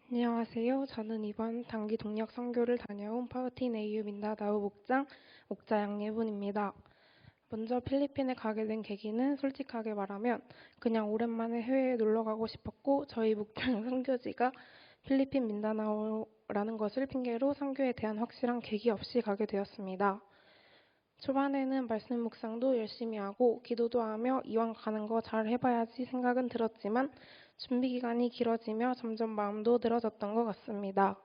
안녕하세요. 저는 이번 단기 동력 선교를 다녀온 파우틴 AU 민다나오 목자 양예분입니다. 먼저 필리핀에 가게 된 계기는 솔직하게 말하면 그냥 오랜만에 해외에 놀러 가고 싶었고 저희 목장 선교지가 필리핀 민다나오라는 것을 핑계로 선교에 대한 확실한 계기 없이 가게 되었습니다. 초반에는 말씀 묵상도 열심히 하고 기도도 하며 이왕 가는 거 잘 해봐야지 생각은 들었지만 준비 기간이 길어지며 점점 마음도 늘어졌던 것 같습니다.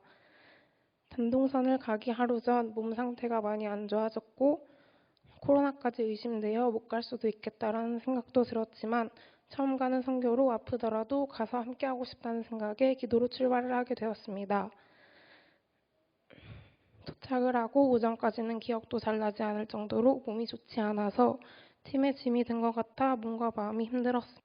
단동선을 가기 하루 전 몸 상태가 많이 안 좋아졌고 코로나까지 의심되어 못 갈 수도 있겠다라는 생각도 들었지만 처음 가는 선교로 아프더라도 가서 함께하고 싶다는 생각에 기도로 출발을 하게 되었습니다. 도착을 하고 오전까지는 기억도 잘 나지 않을 정도로 몸이 좋지 않아서 팀에 짐이 든 것 같아 몸과 마음이 힘들었습니다.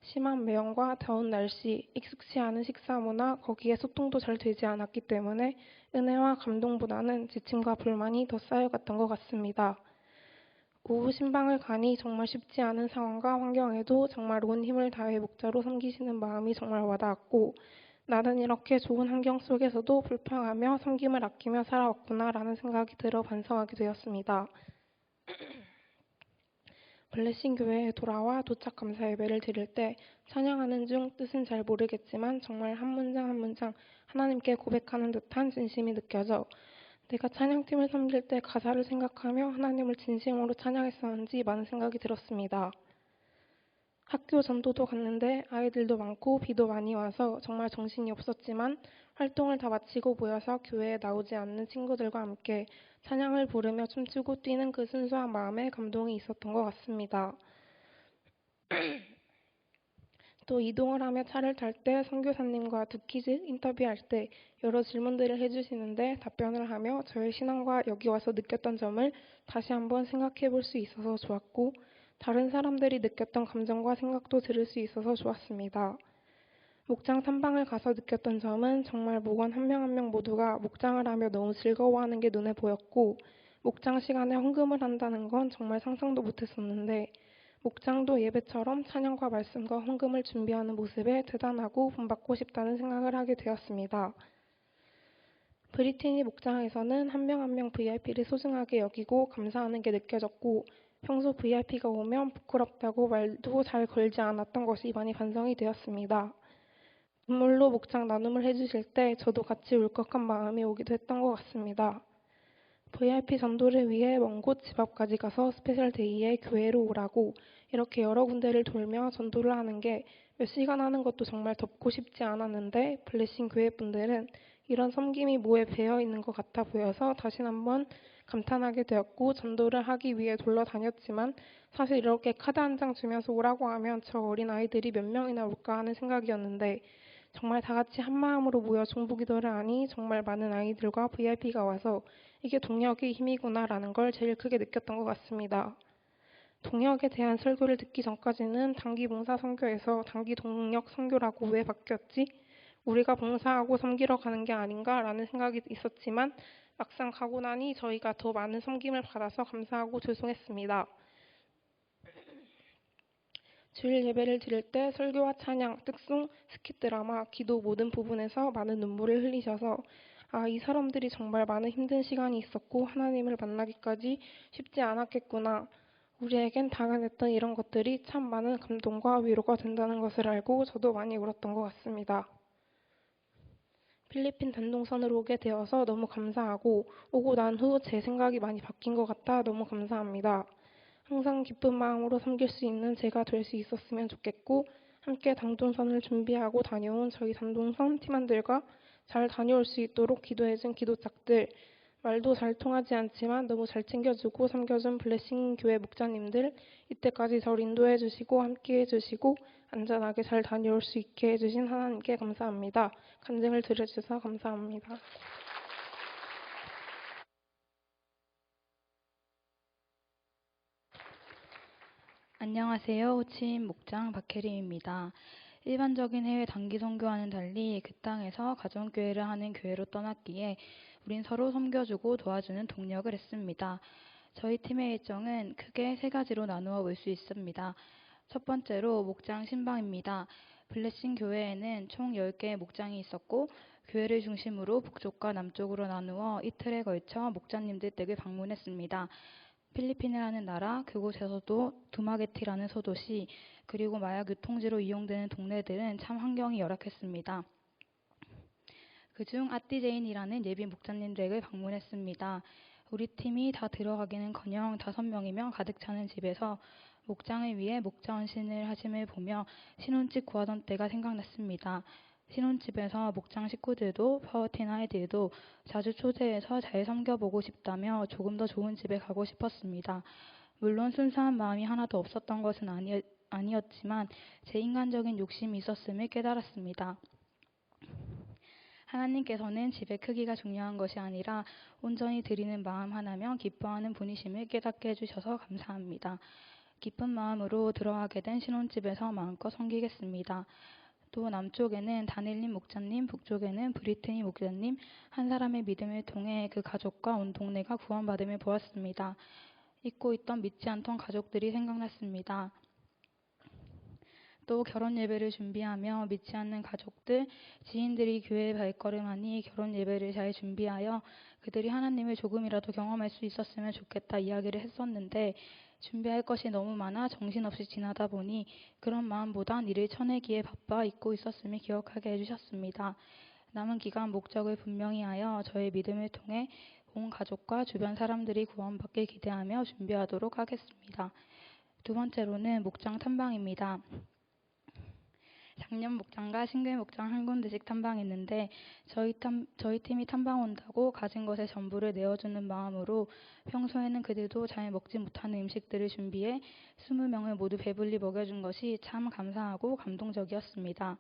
심한 매연과 더운 날씨, 익숙치 않은 식사 문화, 거기에 소통도 잘 되지 않았기 때문에 은혜와 감동보다는 지침과 불만이 더 쌓여갔던 것 같습니다. 오후 신방을 가니 정말 쉽지 않은 상황과 환경에도 정말 온 힘을 다해 목자로 섬기시는 마음이 정말 와닿았고 나는 이렇게 좋은 환경 속에서도 불평하며 섬김을 아끼며 살아왔구나라는 생각이 들어 반성하게 되었습니다. 블레싱 교회에 돌아와 도착 감사 예배를 드릴 때 찬양하는 중 뜻은 잘 모르겠지만 정말 한 문장 한 문장 하나님께 고백하는 듯한 진심이 느껴져 내가 찬양팀을 섬길 때 가사를 생각하며 하나님을 진심으로 찬양했었는지 많은 생각이 들었습니다. 학교 전도도 갔는데 아이들도 많고 비도 많이 와서 정말 정신이 없었지만 활동을 다 마치고 모여서 교회에 나오지 않는 친구들과 함께 찬양을 부르며 춤추고 뛰는 그 순수한 마음에 감동이 있었던 것 같습니다. 또 이동을 하며 차를 탈 때 선교사님과 두키즈 인터뷰할 때 여러 질문들을 해주시는데 답변을 하며 저의 신앙과 여기 와서 느꼈던 점을 다시 한번 생각해 볼 수 있어서 좋았고 다른 사람들이 느꼈던 감정과 생각도 들을 수 있어서 좋았습니다. 목장 탐방을 가서 느꼈던 점은 정말 목원 한 명 한 명 모두가 목장을 하며 너무 즐거워하는 게 눈에 보였고 목장 시간에 헌금을 한다는 건 정말 상상도 못했었는데 목장도 예배처럼 찬양과 말씀과 헌금을 준비하는 모습에 대단하고 본받고 싶다는 생각을 하게 되었습니다. 브리티니 목장에서는 한 명 한 명 VIP를 소중하게 여기고 감사하는 게 느껴졌고 평소 VIP가 오면 부끄럽다고 말도 잘 걸지 않았던 것이 많이 반성이 되었습니다. 눈물로 목장 나눔을 해주실 때 저도 같이 울컥한 마음이 오기도 했던 것 같습니다. VIP 전도를 위해 먼 곳 집 앞까지 가서 스페셜 데이에 교회로 오라고 이렇게 여러 군데를 돌며 전도를 하는 게 몇 시간 하는 것도 정말 덥고 쉽지 않았는데 블레싱 교회 분들은 이런 섬김이 뭐에 배어 있는 것 같아 보여서 다시 한번 감탄하게 되었고 전도를 하기 위해 돌아다녔지만 사실 이렇게 카드 한 장 주면서 오라고 하면 저 어린 아이들이 몇 명이나 올까 하는 생각이었는데 정말 다 같이 한 마음으로 모여 중보기도를 하니 정말 많은 아이들과 VIP가 와서 이게 동력의 힘이구나라는 걸 제일 크게 느꼈던 것 같습니다. 동력에 대한 설교를 듣기 전까지는 단기 봉사 선교에서 단기 동력 선교라고 왜 바뀌었지? 우리가 봉사하고 섬기러 가는 게 아닌가라는 생각이 있었지만 막상 가고 나니 저희가 더 많은 섬김을 받아서 감사하고 죄송했습니다. 주일 예배를 드릴 때 설교와 찬양, 특송, 스킷 드라마, 기도 모든 부분에서 많은 눈물을 흘리셔서 이 사람들이 정말 많은 힘든 시간이 있었고 하나님을 만나기까지 쉽지 않았겠구나. 우리에겐 당연했던 이런 것들이 참 많은 감동과 위로가 된다는 것을 알고 저도 많이 울었던 것 같습니다. 필리핀 단동선으로 오게 되어서 너무 감사하고 오고 난 후 제 생각이 많이 바뀐 것 같아 너무 감사합니다. 항상 기쁜 마음으로 섬길 수 있는 제가 될 수 있었으면 좋겠고 함께 단동선을 준비하고 다녀온 저희 단동선 팀원들과 잘 다녀올 수 있도록 기도해준 기도짝들, 말도 잘 통하지 않지만 너무 잘 챙겨주고 섬겨준 블레싱 교회 목자님들, 이때까지 저를 인도해주시고 함께해주시고 안전하게 잘 다녀올 수 있게 해주신 하나님께 감사합니다. 간증을 들어주셔서 감사합니다. 안녕하세요. 호치민 목장 박혜림입니다. 일반적인 해외 단기 선교와는 달리 그 땅에서 가정교회를 하는 교회로 떠났기에 우린 서로 섬겨주고 도와주는 동력을 했습니다. 저희 팀의 일정은 크게 세 가지로 나누어 볼 수 있습니다. 첫 번째로 목장 신방입니다. 블레싱 교회에는 총 10개의 목장이 있었고 교회를 중심으로 북쪽과 남쪽으로 나누어 이틀에 걸쳐 목자님들 댁을 방문했습니다. 필리핀이라는 나라, 그곳에서도 두마게티라는 소도시, 그리고 마약 유통지로 이용되는 동네들은 참 환경이 열악했습니다. 그중 아띠제인이라는 예비 목자님 댁을 방문했습니다. 우리 팀이 다 들어가기는커녕 5명이면 가득 차는 집에서 목장을 위해 목자 헌신을 하심을 보며 신혼집 구하던 때가 생각났습니다. 신혼집에서 목장 식구들도 파워틴 아이들도 자주 초대해서 잘 섬겨보고 싶다며 조금 더 좋은 집에 가고 싶었습니다. 물론 순수한 마음이 하나도 없었던 것은 아니었지만 제 인간적인 욕심이 있었음을 깨달았습니다. 하나님께서는 집의 크기가 중요한 것이 아니라 온전히 드리는 마음 하나면 기뻐하는 분이심을 깨닫게 해주셔서 감사합니다. 기쁜 마음으로 들어가게 된 신혼집에서 마음껏 섬기겠습니다. 또 남쪽에는 다닐린 목자님, 북쪽에는 브리트니 목자님, 한 사람의 믿음을 통해 그 가족과 온 동네가 구원받음을 보았습니다. 잊고 있던 믿지 않던 가족들이 생각났습니다. 또 결혼 예배를 준비하며 믿지 않는 가족들, 지인들이 교회에 발걸음하니 결혼 예배를 잘 준비하여 그들이 하나님을 조금이라도 경험할 수 있었으면 좋겠다 이야기를 했었는데 준비할 것이 너무 많아 정신없이 지나다 보니 그런 마음보단 일을 쳐내기에 바빠 잊고 있었음을 기억하게 해주셨습니다. 남은 기간 목적을 분명히 하여 저의 믿음을 통해 온 가족과 주변 사람들이 구원받길 기대하며 준비하도록 하겠습니다. 두 번째로는 목장 탐방입니다. 작년 목장과 싱글 목장 한 군데씩 탐방했는데 저희 팀이 탐방 온다고 가진 것의 전부를 내어주는 마음으로 평소에는 그들도 잘 먹지 못하는 음식들을 준비해 20명을 모두 배불리 먹여준 것이 참 감사하고 감동적이었습니다.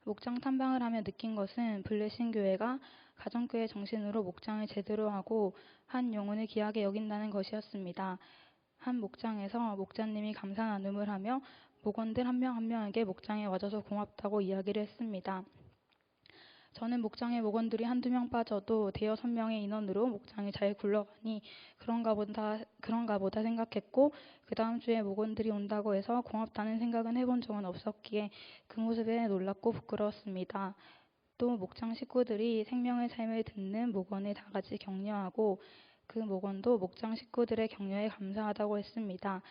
목장 탐방을 하며 느낀 것은 블레싱 교회가 가정교회 정신으로 목장을 제대로 하고 한 영혼을 귀하게 여긴다는 것이었습니다. 한 목장에서 목자님이 감사 나눔을 하며 목원들 한 명 한 명에게 목장에 와줘서 고맙다고 이야기를 했습니다. 저는 목장에 목원들이 한두 명 빠져도 대여섯 명의 인원으로 목장이 잘 굴러가니 그런가 보다 생각했고 그 다음 주에 목원들이 온다고 해서 고맙다는 생각은 해본 적은 없었기에 그 모습에 놀랍고 부끄러웠습니다. 또 목장 식구들이 생명의 삶을 듣는 목원을 다 같이 격려하고 그 목원도 목장 식구들의 격려에 감사하다고 했습니다.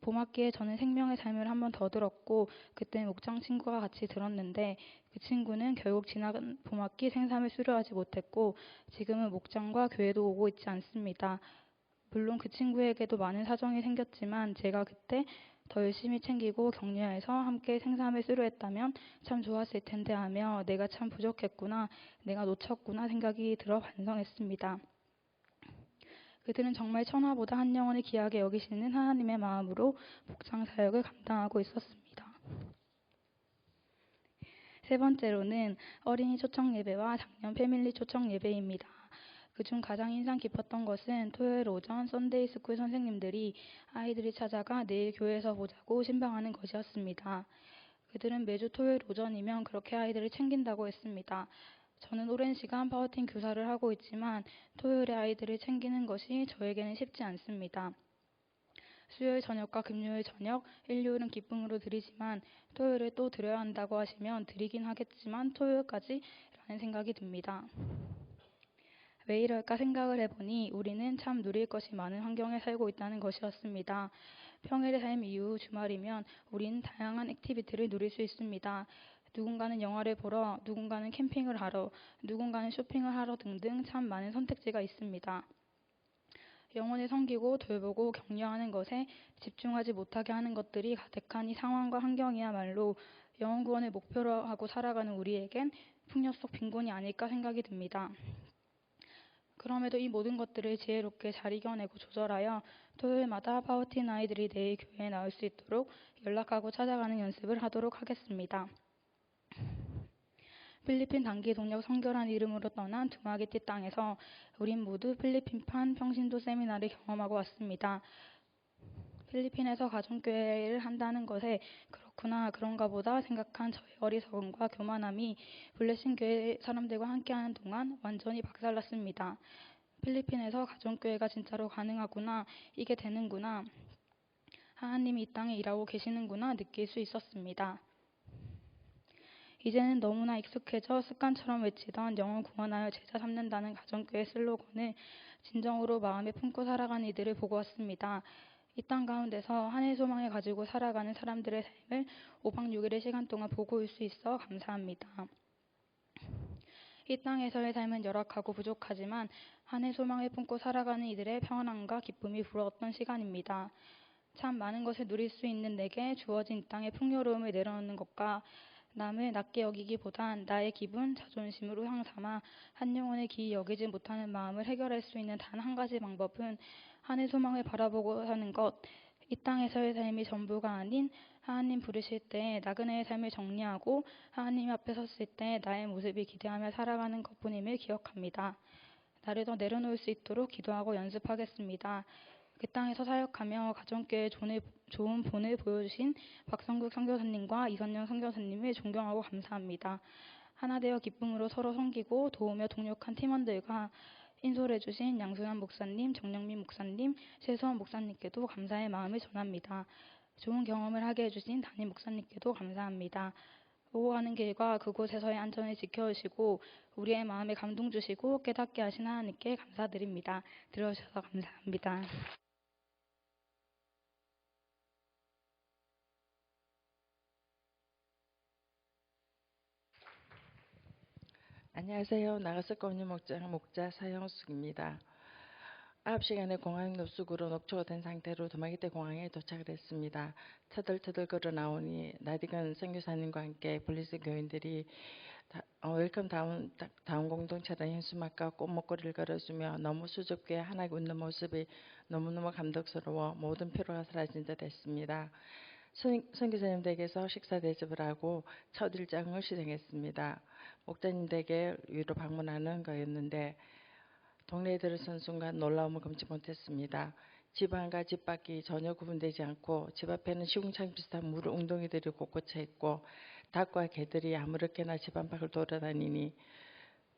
봄학기에 저는 생명의 삶을 한 번 더 들었고 그때 목장 친구가 같이 들었는데 그 친구는 결국 지나간 봄학기 생삼을 수료하지 못했고 지금은 목장과 교회도 오고 있지 않습니다. 물론 그 친구에게도 많은 사정이 생겼지만 제가 그때 더 열심히 챙기고 격려해서 함께 생삼을 수료했다면 참 좋았을 텐데 하며 내가 참 부족했구나, 내가 놓쳤구나 생각이 들어 반성했습니다. 그들은 정말 천하보다 한 영혼을 귀하게 여기시는 하나님의 마음으로 목장 사역을 감당하고 있었습니다. 세 번째로는 어린이 초청 예배와 작년 패밀리 초청 예배입니다. 그중 가장 인상 깊었던 것은 토요일 오전 썬데이 스쿨 선생님들이 아이들이 찾아가 내일 교회에서 보자고 신방하는 것이었습니다. 그들은 매주 토요일 오전이면 그렇게 아이들을 챙긴다고 했습니다. 저는 오랜 시간 파워틴 교사를 하고 있지만 토요일에 아이들을 챙기는 것이 저에게는 쉽지 않습니다. 수요일 저녁과 금요일 저녁, 일요일은 기쁨으로 드리지만 토요일에 또 드려야 한다고 하시면 드리긴 하겠지만 토요일까지? 라는 생각이 듭니다. 왜 이럴까 생각을 해보니 우리는 참 누릴 것이 많은 환경에 살고 있다는 것이었습니다. 평일의 삶 이후 주말이면 우리는 다양한 액티비티를 누릴 수 있습니다. 누군가는 영화를 보러, 누군가는 캠핑을 하러, 누군가는 쇼핑을 하러 등등 참 많은 선택지가 있습니다. 영혼을 섬기고 돌보고 격려하는 것에 집중하지 못하게 하는 것들이 가득한 이 상황과 환경이야말로 영혼 구원을 목표로 하고 살아가는 우리에겐 풍요 속 빈곤이 아닐까 생각이 듭니다. 그럼에도 이 모든 것들을 지혜롭게 잘 이겨내고 조절하여 토요일마다 파워틴 아이들이 내일 교회에 나올 수 있도록 연락하고 찾아가는 연습을 하도록 하겠습니다. 필리핀 단기 동력 선교란 이름으로 떠난 두마게티 땅에서 우린 모두 필리핀판 평신도 세미나를 경험하고 왔습니다. 필리핀에서 가정교회를 한다는 것에 그렇구나 그런가 보다 생각한 저의 어리석음과 교만함이 블레싱 교회 사람들과 함께하는 동안 완전히 박살났습니다. 필리핀에서 가정교회가 진짜로 가능하구나, 이게 되는구나, 하나님이 이 땅에 일하고 계시는구나 느낄 수 있었습니다. 이제는 너무나 익숙해져 습관처럼 외치던 영혼 구원하여 제자 삼는다는 가정교회 슬로건을 진정으로 마음에 품고 살아가는 이들을 보고 왔습니다. 이 땅 가운데서 한해 소망을 가지고 살아가는 사람들의 삶을 5박 6일의 시간 동안 보고 올 수 있어 감사합니다. 이 땅에서의 삶은 열악하고 부족하지만 한해 소망을 품고 살아가는 이들의 평안함과 기쁨이 부러웠던 시간입니다. 참 많은 것을 누릴 수 있는 내게 주어진 이 땅의 풍요로움을 내려놓는 것과 남을 낮게 여기기보단 나의 기분, 자존심으로 향삼아 한 영혼을 기이 여기지 못하는 마음을 해결할 수 있는 단 한 가지 방법은 하늘 소망을 바라보고 사는 것, 이 땅에서의 삶이 전부가 아닌 하나님 부르실 때 나그네의 삶을 정리하고 하나님 앞에 섰을 때 나의 모습을 기대하며 살아가는 것뿐임을 기억합니다. 나를 더 내려놓을 수 있도록 기도하고 연습하겠습니다. 그 땅에서 사역하며 가정교회 좋은 본을 보여주신 박성국 선교사님과 이선영 선교사님을 존경하고 감사합니다. 하나 되어 기쁨으로 서로 섬기고 도우며 동력한 팀원들과 인솔해주신 양소연 목사님, 정영민 목사님, 최수원 목사님께도 감사의 마음을 전합니다. 좋은 경험을 하게 해주신 담임 목사님께도 감사합니다. 오고 가는 길과 그곳에서의 안전을 지켜주시고 우리의 마음에 감동 주시고 깨닫게 하신 하나님께 감사드립니다. 들어주셔서 감사합니다. 안녕하세요. 나가서권유 목자 사형숙입니다. 9시간의 공항 노숙으로 녹초가 된 상태로 도마기대 공항에 도착을 했습니다. 터덜터덜 걸어 나오니 나디건 선교사님과 함께 블리스 교인들이 웰컴 다운 공동체라는 현수막과 꽃 목걸이를 걸어주며 너무 수줍게 환하게 웃는 모습이 너무너무 감동스러워 모든 피로가 사라진 듯 했습니다. 선교사님들에게서 식사 대접을 하고 첫 일정을 실행했습니다. 목자님들에게 위로 방문하는 거였는데 동네에 들어선 순간 놀라움을 금치 못했습니다. 집 안과 집 밖이 전혀 구분되지 않고 집 앞에는 시궁창 비슷한 물 웅덩이들이 곳곳에 있고 닭과 개들이 아무렇게나 집 안팎을 돌아다니니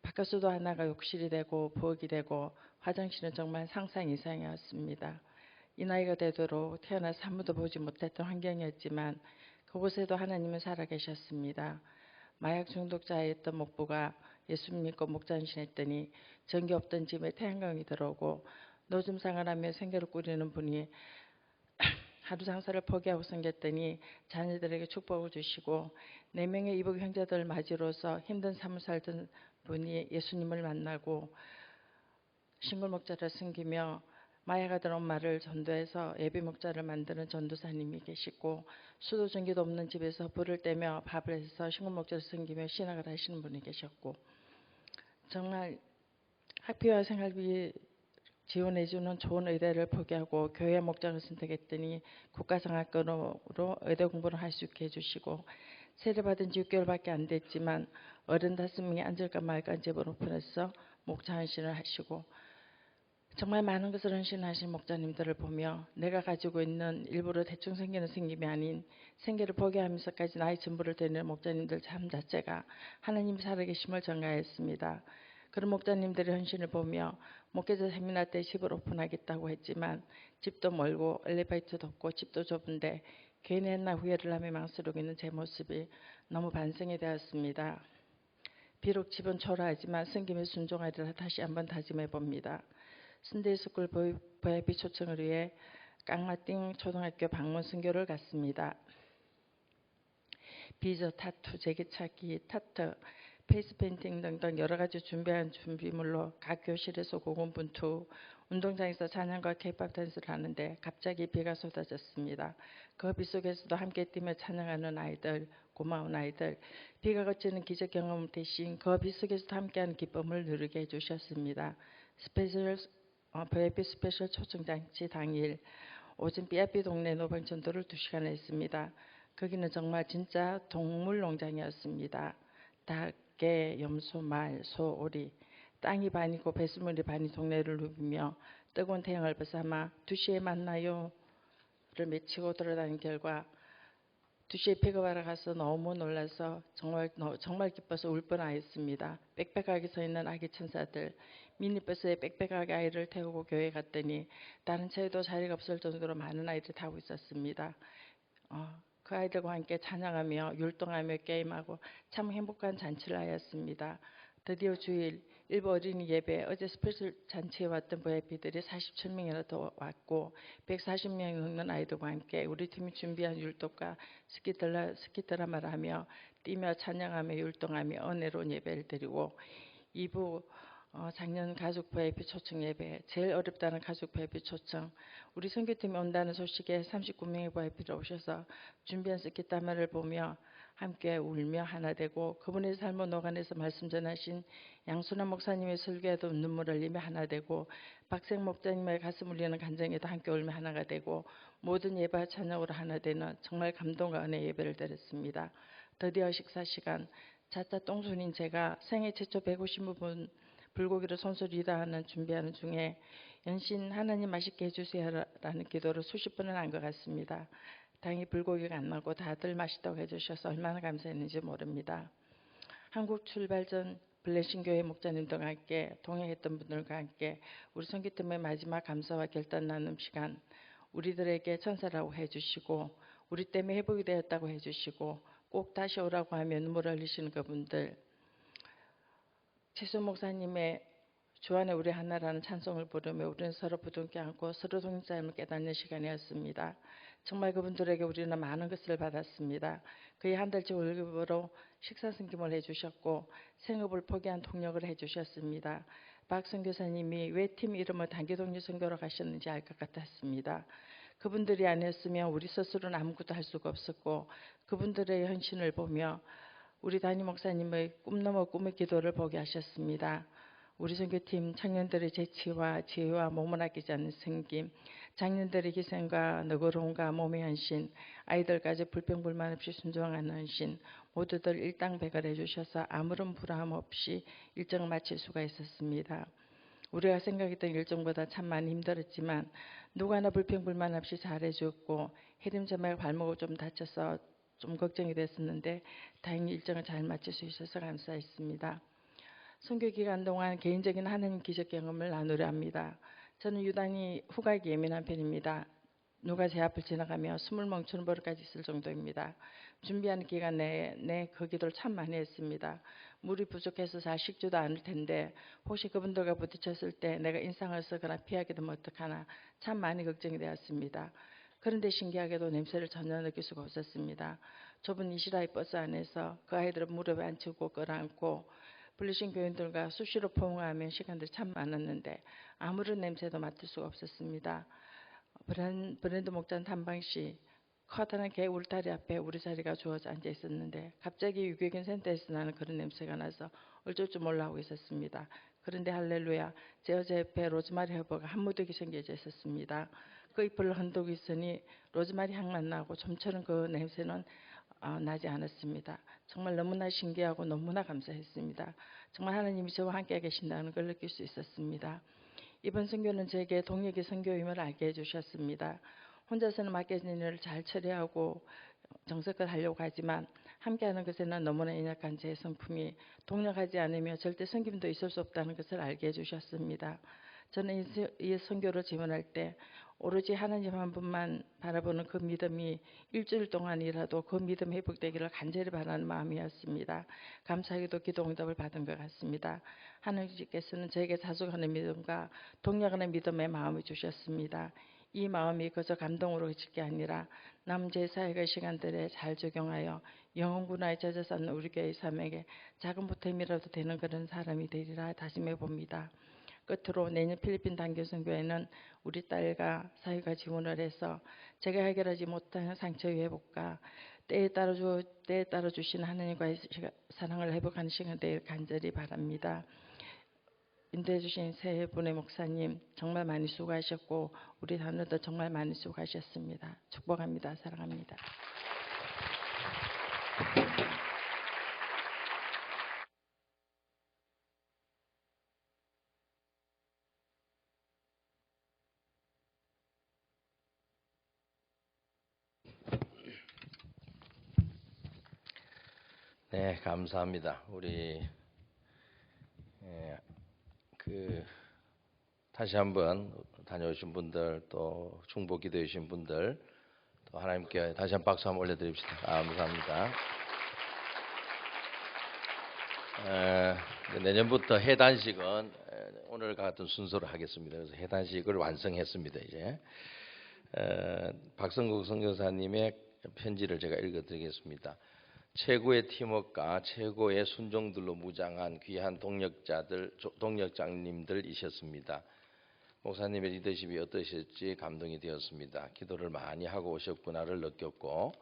바깥수도 하나가 욕실이 되고 부엌이 되고 화장실은 정말 상상 이상이었습니다. 이 나이가 되도록 태어나서 한 번도 보지 못했던 환경이었지만 그곳에도 하나님은 살아계셨습니다. 마약 중독자였던 목부가 예수 믿고 목전신했더니 전기 없던 집에 태양광이 들어오고 노점상을 하며 생계를 꾸리는 분이 하루 장사를 포기하고 생겼더니 자녀들에게 축복을 주시고 4명의 이복 형제들 맞이로서 힘든 삶을 살던 분이 예수님을 만나고 신골 목자를 섬기며 마야가 들어온 말을 전도해서 예비 목자를 만드는 전도사님이 계시고 수도 전기도 없는 집에서 불을 떼며 밥을 해서 신골 목자를 섬기며 신학을 하시는 분이 계셨고 정말 학비와 생활비 지원해주는 좋은 의대를 포기하고 교회 목장을 선택했더니 국가장학금으로 의대 공부를 할 수 있게 해주시고 세례받은 지 6개월밖에 안 됐지만 어른 5명이 앉을까 말까 집을 오픈해서 목자 헌신을 하시고 정말 많은 것을 헌신하신 목자님들을 보며 내가 가지고 있는 일부러 대충 생기는 생김이 아닌 생계를 포기하면서까지 나의 전부를 드리는 목자님들 삶 자체가 하나님 살아계심을 전가했습니다. 그런 목자님들의 헌신을 보며 목회자 세미나 때 집을 오픈하겠다고 했지만 집도 멀고 엘리베이터도 없고 집도 좁은데 괜히 했나 후회를 하며 망설이고 있는 제 모습이 너무 반성이 되었습니다. 비록 집은 초라하지만 성김에 순종하리라 다시 한번 다짐해 봅니다. 순대스쿨 VIP 초청을 위해 깡마띵 초등학교 방문 순교를 갔습니다. 비저, 타투, 제기차기, 타투, 페이스 페인팅 등등 여러 가지 준비한 준비물로 각 교실에서 고군분투, 운동장에서 찬양과 케이팝 댄스를 하는데 갑자기 비가 쏟아졌습니다. 그 비 속에서도 함께 뛰며 찬양하는 아이들, 고마운 아이들, 비가 그치는 기적 경험 대신 그 비 속에서도 함께하는 기쁨을 누리게 해주셨습니다. VIP 스페셜 초청장치 당일 오전 삐아삐 동네 노방전도를 2시간 했습니다. 거기는 정말 진짜 동물농장이었습니다. 닭, 개, 염소, 말, 소, 오리 땅이 반이고 배수물이 반이 동네를 누비며 뜨거운 태양을 벗삼아 2시에 만나요를 외치고 돌아다닌 결과 2시에 픽업하러 가서 너무 놀라서 정말 기뻐서 울 뻔하였습니다. 빽빽하게 서 있는 아기 천사들, 미니버스에 빽빽하게 아이를 태우고 교회 갔더니 다른 차에도 자리가 없을 정도로 많은 아이들이 타고 있었습니다. 그 아이들과 함께 찬양하며 율동하며 게임하고 참 행복한 잔치를 하였습니다. 드디어 주일 일부 어린이 예배 어제 스페셜 잔치에 왔던 VIP들이 47명이나 더 왔고 140명이 넘는 아이들과 함께 우리 팀이 준비한 율동과 스키 드라마를 하며 뛰며 찬양하며 율동하며 은혜로운 예배를 드리고 2부 작년 가족 VIP 초청 예배 제일 어렵다는 가족 VIP 초청 우리 선교팀이 온다는 소식에 39명의 VIP를 오셔서 준비한 스키 드라마를 보며 함께 울며 하나 되고 그분의 삶을 녹아내서 말씀 전하신 양순환 목사님의 설교에도 눈물 흘리며 하나 되고 박생 목사님의 가슴 울리는 간증에도 함께 울며 하나가 되고 모든 예배와 찬양으로 하나 되는 정말 감동과 은혜 예배를 드렸습니다. 드디어 식사 시간 자자 똥순인 제가 생애 최초 150분 불고기를 손수리다 하는 준비하는 중에 연신 하나님 맛있게 해주세요라는 기도를 수십 번을 한 것 같습니다. 다행히 불고기가 안 나고 다들 맛있다고 해주셔서 얼마나 감사했는지 모릅니다. 한국 출발 전 블레싱교회 목사님들과 함께 동행했던 분들과 함께 우리 선교팀의 마지막 감사와 결단 나눔 시간 우리들에게 천사라고 해주시고 우리 때문에 회복이 되었다고 해주시고 꼭 다시 오라고 하며 눈물을 흘리시는 그분들 최수 목사님의 주 안에 우리 하나라는 찬송을 부르며 우리는 서로 부둥켜 안고 서로 동참을 깨닫는 시간이었습니다. 정말 그분들에게 우리는 많은 것을 받았습니다. 그의 한 달치 월급으로 식사 승김을 해주셨고 생업을 포기한 통역을 해주셨습니다. 박 선교사님이 왜 팀 이름을 단기독립 선교로 가셨는지 알 것 같았습니다. 그분들이 아니었으면 우리 스스로는 아무것도 할 수가 없었고 그분들의 헌신을 보며 우리 담임 목사님의 꿈 넘어 꿈의 기도를 보게 하셨습니다. 우리 선교팀 청년들의 재치와 지혜와 몸을 아끼지 않는 섬김, 장년들의 희생과 너그러움과 몸의 헌신, 아이들까지 불평불만 없이 순종하는 헌신, 모두들 일당백을 해주셔서 아무런 불화함 없이 일정을 마칠 수가 있었습니다. 우리가 생각했던 일정보다 참 많이 힘들었지만 누구나 불평불만 없이 잘해줬고 해림점에 발목을 좀 다쳐서 좀 걱정이 됐었는데 다행히 일정을 잘 마칠 수 있어서 감사했습니다. 선교 기간 동안 개인적인 하나님 기적 경험을 나누려 합니다. 저는 유단히 후각이 예민한 편입니다. 누가 제 앞을 지나가며 숨을 멈추는 버릇까지 있을 정도입니다. 준비하는 기간 내내 그 기도를 참 많이 했습니다. 물이 부족해서 잘 식지도 않을 텐데 혹시 그분들과 부딪혔을 때 내가 인상을 쓰거나 피하게 되면 어떡하나 참 많이 걱정이 되었습니다. 그런데 신기하게도 냄새를 전혀 느낄 수가 없었습니다. 좁은 이시라이 버스 안에서 그 아이들을 무릎에 앉히고 끌어안고 불리신 교인들과 수시로 포옹하며 시간들이 참 많았는데 아무런 냄새도 맡을 수가 없었습니다. 브랜드 목장 탐방시 커다란 개 울타리 앞에 우리 자리가 주어져 앉아 있었는데 갑자기 유교견 센터에서 나는 그런 냄새가 나서 어쩔 줄 몰라 하고 있었습니다. 그런데 할렐루야 제 여자 옆에 로즈마리 허브가 한 무더기 생겨져 있었습니다. 그 잎을 흔들고 있으니 로즈마리 향만 나고 좀처럼 그 냄새는 나지 않았습니다. 정말 너무나 신기하고 너무나 감사했습니다. 정말 하나님이 저와 함께 계신다는 걸 느낄 수 있었습니다. 이번 선교는 제게 동역의 선교임을 알게 해주셨습니다. 혼자서는 맡겨진 일을 잘 처리하고 정성껏 하려고 하지만 함께하는 것에는 너무나 연약한 제 성품이 동력하지 않으며 절대 섬김도 있을 수 없다는 것을 알게 해주셨습니다. 저는 이 선교를 지원할 때 오로지 하나님 한 분만 바라보는 그 믿음이 일주일 동안이라도 그 믿음 회복되기를 간절히 바라는 마음이었습니다. 감사하게도 기도 응답을 받은 것 같습니다. 하나님께서는 저에게 자숙하는 믿음과 동력하는 믿음의 마음을 주셨습니다. 이 마음이 그저 감동으로 그칠 게 아니라 남은 제 사역의 시간들에 잘 적용하여 영혼군화에 젖어 쌓는 우리 교회 삶에게 작은 보탬이라도 되는 그런 사람이 되리라 다짐해 봅니다. 끝으로 내년 필리핀 단교선교회는 우리 딸과 사위가 지원을 해서 제가 해결하지 못한 상처 회복과 때에 따라 주신 하나님과의 사랑을 회복하는 시간 되길 간절히 바랍니다. 인도해 주신 세 분의 목사님 정말 많이 수고하셨고 우리 단원도 정말 많이 수고하셨습니다. 축복합니다. 사랑합니다. 네, 감사합니다. 우리 다시 한번 다녀오신 분들 또 중보 기도해 주신 분들 또 하나님께 다시 한 박수 한번 올려드립시다. 감사합니다. 내년부터 해단식은 오늘과 같은 순서로 하겠습니다. 그래서 해단식을 완성했습니다. 이제 박성국 선교사님의 편지를 제가 읽어드리겠습니다. 최고의 팀워크와 최고의 순종들로 무장한 귀한 동역장님들이셨습니다. 목사님의 리더십이 어떠실지 감동이 되었습니다. 기도를 많이 하고 오셨구나를 느꼈고